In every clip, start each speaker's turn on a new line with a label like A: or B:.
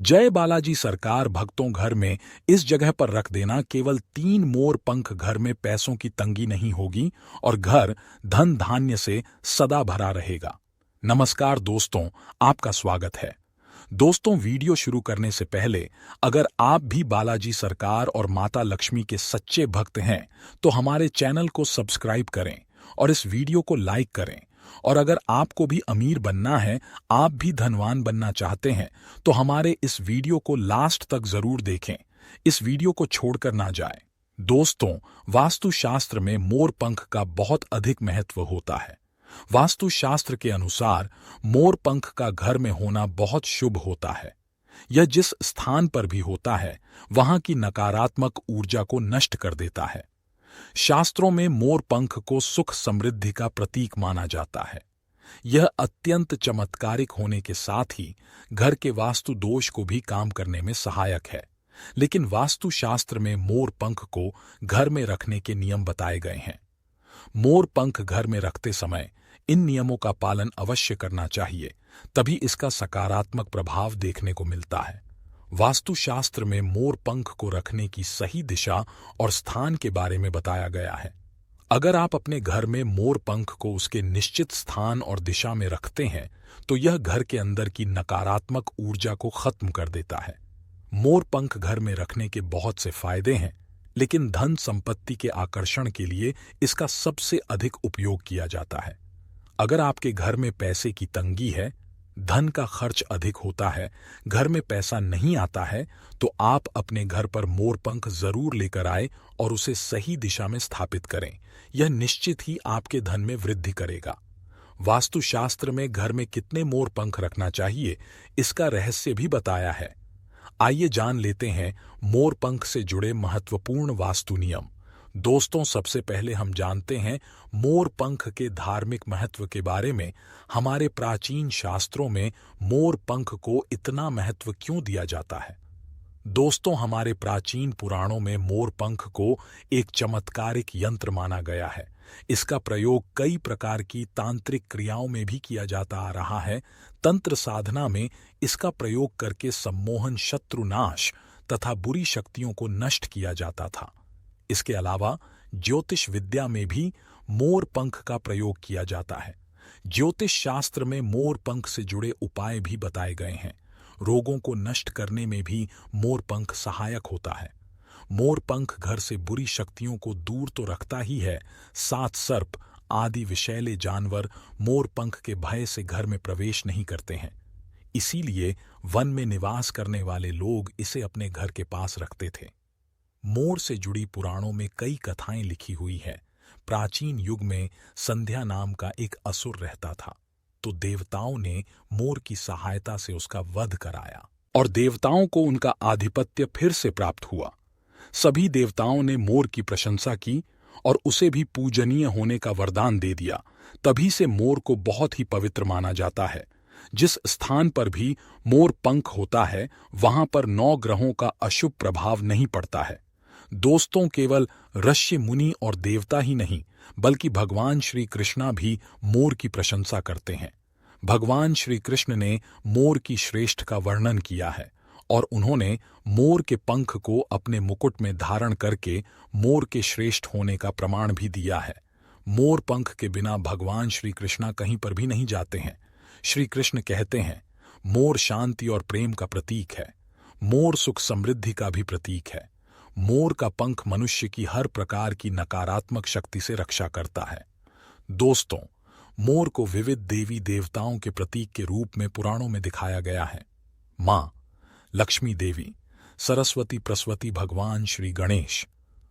A: जय बालाजी सरकार भक्तों घर में इस जगह पर रख देना केवल 3 मोर पंख घर में पैसों की तंगी नहीं होगी और घर धन धान्य से सदा भरा रहेगा। नमस्कार दोस्तों, आपका स्वागत है। दोस्तों, वीडियो शुरू करने से पहले अगर आप भी बालाजी सरकार और माता लक्ष्मी के सच्चे भक्त हैं तो हमारे चैनल को सब्सक्राइब करें और इस वीडियो को लाइक करें। और अगर आपको भी अमीर बनना है, आप भी धनवान बनना चाहते हैं तो हमारे इस वीडियो को लास्ट तक जरूर देखें। इस वीडियो को छोड़कर ना जाए। दोस्तों, वास्तुशास्त्र में मोर पंख का बहुत अधिक महत्व होता है। वास्तुशास्त्र के अनुसार मोर पंख का घर में होना बहुत शुभ होता है। यह जिस स्थान पर भी होता है वहां की नकारात्मक ऊर्जा को नष्ट कर देता है। शास्त्रों में मोर पंख को सुख समृद्धि का प्रतीक माना जाता है। यह अत्यंत चमत्कारिक होने के साथ ही घर के वास्तु दोष को भी काम करने में सहायक है। लेकिन वास्तुशास्त्र में मोर पंख को घर में रखने के नियम बताए गए हैं। मोर पंख घर में रखते समय इन नियमों का पालन अवश्य करना चाहिए, तभी इसका सकारात्मक प्रभाव देखने को मिलता है। वास्तुशास्त्र में मोर पंख को रखने की सही दिशा और स्थान के बारे में बताया गया है। अगर आप अपने घर में मोर पंख को उसके निश्चित स्थान और दिशा में रखते हैं तो यह घर के अंदर की नकारात्मक ऊर्जा को खत्म कर देता है। मोर पंख घर में रखने के बहुत से फायदे हैं, लेकिन धन संपत्ति के आकर्षण के लिए इसका सबसे अधिक उपयोग किया जाता है। अगर आपके घर में पैसे की तंगी है, धन का खर्च अधिक होता है, घर में पैसा नहीं आता है, तो आप अपने घर पर मोर पंख जरूर लेकर आए और उसे सही दिशा में स्थापित करें। यह निश्चित ही आपके धन में वृद्धि करेगा। वास्तुशास्त्र में घर में कितने मोर पंख रखना चाहिए, इसका रहस्य भी बताया है। आइए जान लेते हैं मोर पंख से जुड़े महत्वपूर्ण वास्तु नियम। दोस्तों, सबसे पहले हम जानते हैं मोर पंख के धार्मिक महत्व के बारे में। हमारे प्राचीन शास्त्रों में मोर पंख को इतना महत्व क्यों दिया जाता है? दोस्तों, हमारे प्राचीन पुराणों में मोर पंख को एक चमत्कारिक यंत्र माना गया है। इसका प्रयोग कई प्रकार की तांत्रिक क्रियाओं में भी किया जाता आ रहा है। तंत्र साधना में इसका प्रयोग करके सम्मोहन, शत्रुनाश तथा बुरी शक्तियों को नष्ट किया जाता था। इसके अलावा ज्योतिष विद्या में भी मोर पंख का प्रयोग किया जाता है। ज्योतिष शास्त्र में मोर पंख से जुड़े उपाय भी बताए गए हैं। रोगों को नष्ट करने में भी मोर पंख सहायक होता है। मोर पंख घर से बुरी शक्तियों को दूर तो रखता ही है, साथ सर्प आदि विषैले जानवर मोर पंख के भय से घर में प्रवेश नहीं करते हैं। इसीलिए वन में निवास करने वाले लोग इसे अपने घर के पास रखते थे। मोर से जुड़ी पुराणों में कई कथाएं लिखी हुई है। प्राचीन युग में संध्या नाम का एक असुर रहता था, तो देवताओं ने मोर की सहायता से उसका वध कराया और देवताओं को उनका आधिपत्य फिर से प्राप्त हुआ। सभी देवताओं ने मोर की प्रशंसा की और उसे भी पूजनीय होने का वरदान दे दिया। तभी से मोर को बहुत ही पवित्र माना जाता है। जिस स्थान पर भी मोर पंख होता है वहां पर 9 ग्रहों का अशुभ प्रभाव नहीं पड़ता है। दोस्तों, केवल ऋषि मुनि और देवता ही नहीं बल्कि भगवान श्री कृष्णा भी मोर की प्रशंसा करते हैं। भगवान श्री कृष्ण ने मोर की श्रेष्ठ का वर्णन किया है और उन्होंने मोर के पंख को अपने मुकुट में धारण करके मोर के श्रेष्ठ होने का प्रमाण भी दिया है। मोर पंख के बिना भगवान श्री कृष्णा कहीं पर भी नहीं जाते हैं। श्री कृष्ण कहते हैं, मोर शांति और प्रेम का प्रतीक है। मोर सुख समृद्धि का भी प्रतीक है। मोर का पंख मनुष्य की हर प्रकार की नकारात्मक शक्ति से रक्षा करता है। दोस्तों, मोर को विविध देवी देवताओं के प्रतीक के रूप में पुराणों में दिखाया गया है। मां लक्ष्मी देवी, सरस्वती प्रसवती, भगवान श्री गणेश,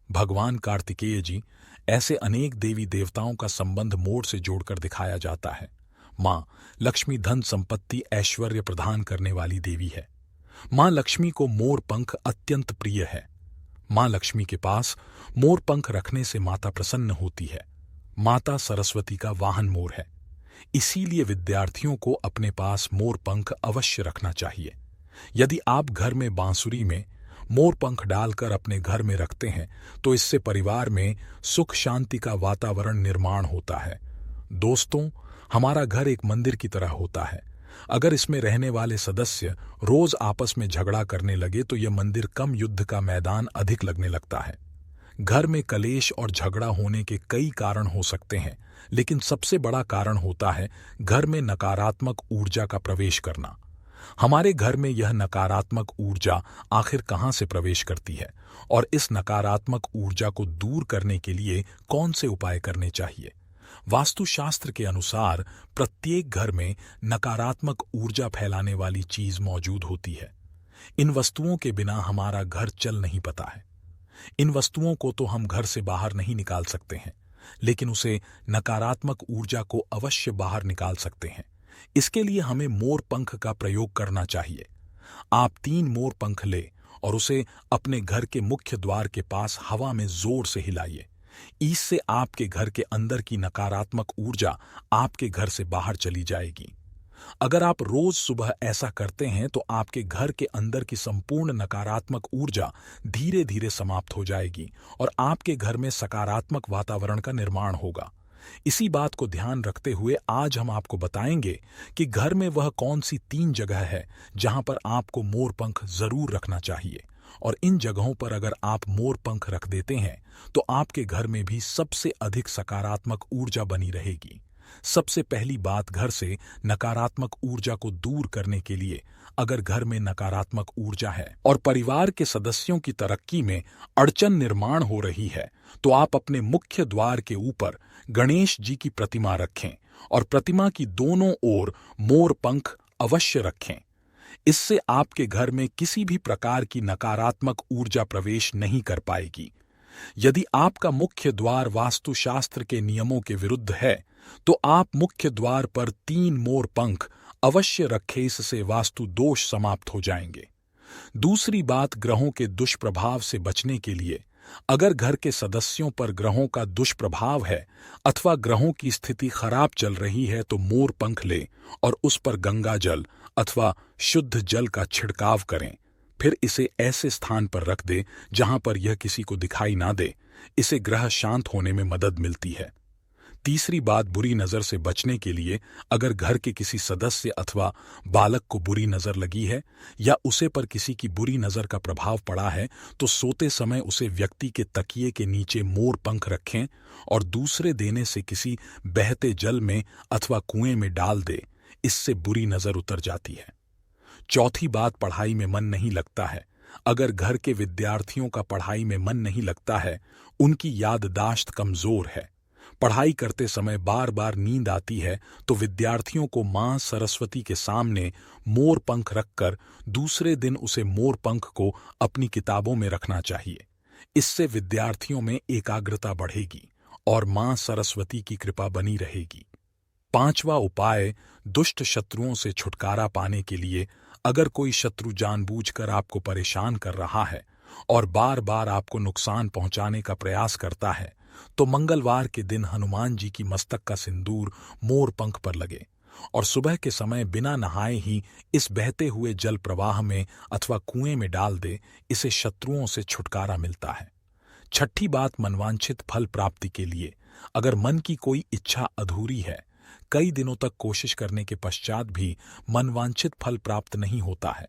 A: भगवान कार्तिकेय जी, ऐसे अनेक देवी देवताओं का संबंध मोर से जोड़कर दिखाया जाता है। मां लक्ष्मी धन संपत्ति ऐश्वर्य प्रदान करने वाली देवी है। मां लक्ष्मी को मोर पंख अत्यंत प्रिय है। मां लक्ष्मी के पास मोर पंख रखने से माता प्रसन्न होती है। माता सरस्वती का वाहन मोर है। इसीलिए विद्यार्थियों को अपने पास मोर पंख अवश्य रखना चाहिए। यदि आप घर में बांसुरी में मोर पंख डालकर अपने घर में रखते हैं तो इससे परिवार में सुख शांति का वातावरण निर्माण होता है। दोस्तों, हमारा घर एक मंदिर की तरह होता है। अगर इसमें रहने वाले सदस्य रोज आपस में झगड़ा करने लगे तो यह मंदिर कम युद्ध का मैदान अधिक लगने लगता है। घर में कलेश और झगड़ा होने के कई कारण हो सकते हैं, लेकिन सबसे बड़ा कारण होता है घर में नकारात्मक ऊर्जा का प्रवेश करना। हमारे घर में यह नकारात्मक ऊर्जा आखिर कहां से प्रवेश करती है और इस नकारात्मक ऊर्जा को दूर करने के लिए कौन से उपाय करने चाहिए? वास्तुशास्त्र के अनुसार प्रत्येक घर में नकारात्मक ऊर्जा फैलाने वाली चीज मौजूद होती है। इन वस्तुओं के बिना हमारा घर चल नहीं पाता है। इन वस्तुओं को तो हम घर से बाहर नहीं निकाल सकते हैं, लेकिन उसे नकारात्मक ऊर्जा को अवश्य बाहर निकाल सकते हैं। इसके लिए हमें मोर पंख का प्रयोग करना चाहिए। आप 3 मोर पंख ले और उसे अपने घर के मुख्य द्वार के पास हवा में जोर से हिलाइए। इससे आपके घर के अंदर की नकारात्मक ऊर्जा आपके घर से बाहर चली जाएगी। अगर आप रोज सुबह ऐसा करते हैं तो आपके घर के अंदर की संपूर्ण नकारात्मक ऊर्जा धीरे धीरे समाप्त हो जाएगी और आपके घर में सकारात्मक वातावरण का निर्माण होगा। इसी बात को ध्यान रखते हुए आज हम आपको बताएंगे कि घर में वह कौन सी 3 जगह है जहां पर आपको मोर पंख जरूर रखना चाहिए, और इन जगहों पर अगर आप मोर पंख रख देते हैं तो आपके घर में भी सबसे अधिक सकारात्मक ऊर्जा बनी रहेगी। सबसे पहली बात, घर से नकारात्मक ऊर्जा को दूर करने के लिए अगर घर में नकारात्मक ऊर्जा है और परिवार के सदस्यों की तरक्की में अड़चन निर्माण हो रही है तो आप अपने मुख्य द्वार के ऊपर गणेश जी की प्रतिमा रखें और प्रतिमा की दोनों ओर मोर पंख अवश्य रखें। इससे आपके घर में किसी भी प्रकार की नकारात्मक ऊर्जा प्रवेश नहीं कर पाएगी। यदि आपका मुख्य द्वार वास्तुशास्त्र के नियमों के विरुद्ध है तो आप मुख्य द्वार पर 3 मोर पंख अवश्य रखें, इससे वास्तु दोष समाप्त हो जाएंगे। दूसरी बात, ग्रहों के दुष्प्रभाव से बचने के लिए अगर घर के सदस्यों पर ग्रहों का दुष्प्रभाव है अथवा ग्रहों की स्थिति खराब चल रही है तो मोर पंख ले और उस पर गंगा जल अथवा शुद्ध जल का छिड़काव करें। फिर इसे ऐसे स्थान पर रख दे जहां पर यह किसी को दिखाई ना दे। इसे ग्रह शांत होने में मदद मिलती है। तीसरी बात, बुरी नजर से बचने के लिए अगर घर के किसी सदस्य अथवा बालक को बुरी नजर लगी है या उसे पर किसी की बुरी नजर का प्रभाव पड़ा है तो सोते समय उसे व्यक्ति के तकिए के नीचे मोर पंख रखें और दूसरे देने से किसी बहते जल में अथवा कुएं में डाल दे। इससे बुरी नजर उतर जाती है। चौथी बात, पढ़ाई में मन नहीं लगता है। अगर घर के विद्यार्थियों का पढ़ाई में मन नहीं लगता है, उनकी याददाश्त कमजोर है, पढ़ाई करते समय बार बार नींद आती है, तो विद्यार्थियों को मां सरस्वती के सामने मोर पंख रखकर दूसरे दिन उसे मोर पंख को अपनी किताबों में रखना चाहिए। इससे विद्यार्थियों में एकाग्रता बढ़ेगी और मां सरस्वती की कृपा बनी रहेगी। 5वां उपाय, दुष्ट शत्रुओं से छुटकारा पाने के लिए अगर कोई शत्रु जानबूझकर आपको परेशान कर रहा है और बार बार आपको नुकसान पहुंचाने का प्रयास करता है तो मंगलवार के दिन हनुमान जी की मस्तक का सिंदूर मोर पंख पर लगे और सुबह के समय बिना नहाए ही इस बहते हुए जल प्रवाह में अथवा कुएं में डाल दे। इसे शत्रुओं से छुटकारा मिलता है। छठी बात, मनवांछित फल प्राप्ति के लिए अगर मन की कोई इच्छा अधूरी है, कई दिनों तक कोशिश करने के पश्चात भी मनवांछित फल प्राप्त नहीं होता है,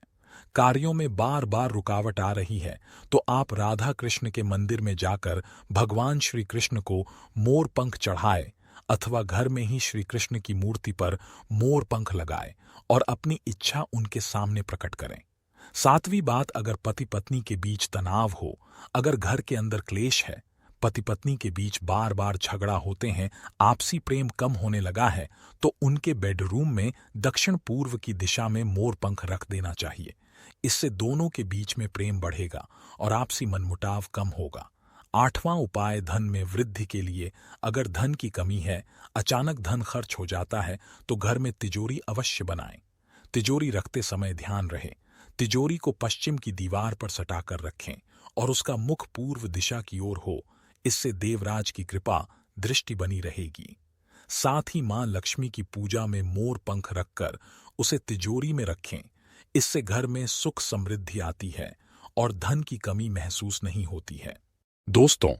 A: कार्यों में बार बार रुकावट आ रही है, तो आप राधा कृष्ण के मंदिर में जाकर भगवान श्री कृष्ण को मोर पंख चढ़ाए अथवा घर में ही श्री कृष्ण की मूर्ति पर मोर पंख लगाए और अपनी इच्छा उनके सामने प्रकट करें। 7वीं बात, अगर पति पत्नी के बीच तनाव हो, अगर घर के अंदर क्लेश है, पति पत्नी के बीच बार बार झगड़ा होते हैं, आपसी प्रेम कम होने लगा है, तो उनके बेडरूम में दक्षिण पूर्व की दिशा में मोर पंख रख देना चाहिए। इससे दोनों के बीच में प्रेम बढ़ेगा और आपसी मनमुटाव कम होगा। 8वां उपाय, धन में वृद्धि के लिए अगर धन की कमी है, अचानक धन खर्च हो जाता है तो घर में तिजोरी अवश्य बनाएं। तिजोरी रखते समय ध्यान रहे तिजोरी को पश्चिम की दीवार पर सटाकर रखें और उसका मुख पूर्व दिशा की ओर हो। इससे देवराज की कृपा दृष्टि बनी रहेगी। साथ ही मां लक्ष्मी की पूजा में मोर पंख रखकर उसे तिजोरी में रखें। इससे घर में सुख समृद्धि आती है और धन की कमी महसूस नहीं होती है। दोस्तों,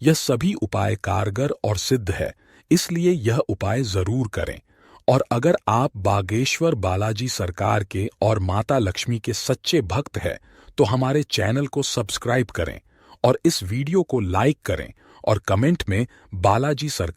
A: यह सभी उपाय कारगर और सिद्ध है, इसलिए यह उपाय जरूर करें और अगर आप बागेश्वर बालाजी सरकार के और माता लक्ष्मी के सच्चे भक्त हैं तो हमारे चैनल को सब्सक्राइब करें और इस वीडियो को लाइक करें और कमेंट में बालाजी सरकार